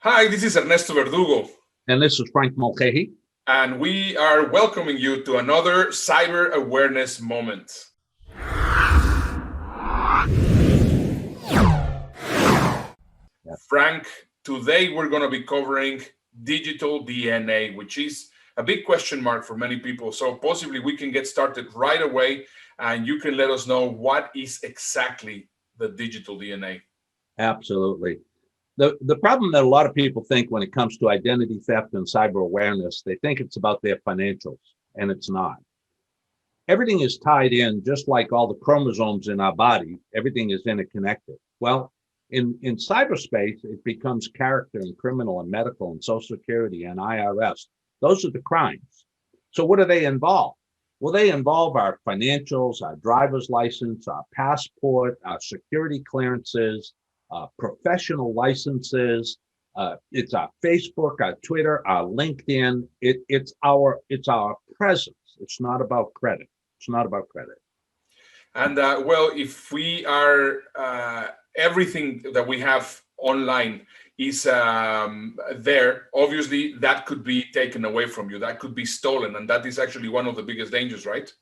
Hi, this is Ernesto Verdugo, And this is Frank Mulcahy. and we are welcoming you to another cyber awareness moment. Frank, today we're going to be covering digital DNA, which is a big question mark for many people. So possibly we can get started right away, and you can let us know what is exactly the digital DNA. Absolutely. The problem that a lot of people think when it comes to identity theft and cyber awareness, they think it's about their financials, and it's not. Everything is tied in, just like all the chromosomes in our body, everything is interconnected. Well, in cyberspace, it becomes character and criminal and medical and social security and IRS. Those are the crimes. So what do they involve? Well, they involve our financials, our driver's license, our passport, our security clearances, professional licenses. It's our Facebook, our Twitter, our LinkedIn. It's our presence. It's not about credit. It's not about credit. And well, if we are everything that we have online is there, obviously that could be taken away from you. That could be stolen, and that is actually one of the biggest dangers, right?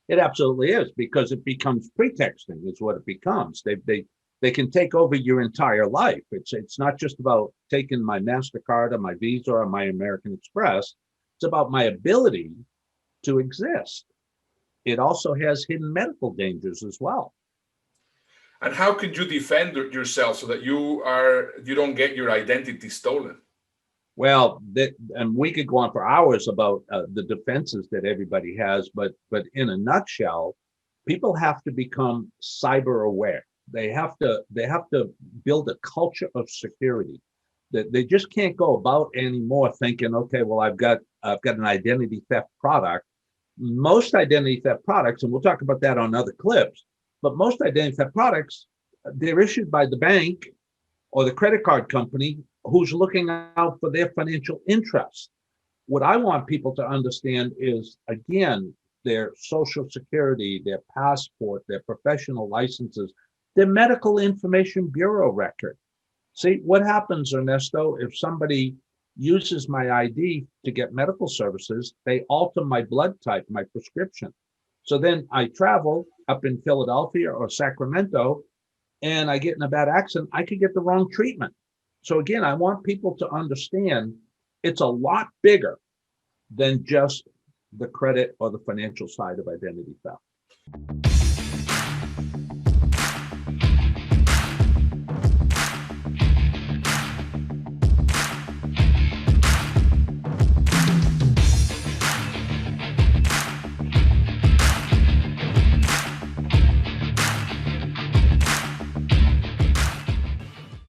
It absolutely is, because it becomes pretexting. Is what it becomes. They can take over your entire life. It's not just about taking my MasterCard or my Visa or my American Express. It's about my ability to exist. It also has hidden medical dangers as well. And how could you defend yourself so that you don't get your identity stolen? Well, and we could go on for hours about the defenses that everybody has, but in a nutshell, people have to become cyber aware. They have to build a culture of security. That they just can't go about anymore thinking, okay, well, I've got an identity theft product. Most identity theft products, and we'll talk about that on other clips, but most identity theft products, they're issued by the bank or the credit card company who's looking out for their financial interests. What I want people to understand is, again, their social security, their passport, their professional licenses, their medical information bureau record. See, what happens, Ernesto, if somebody uses my ID to get medical services, they alter my blood type, my prescription. So then I travel up in Philadelphia or Sacramento and I get in a bad accident, I could get the wrong treatment. So again, I want people to understand it's a lot bigger than just the credit or the financial side of identity theft.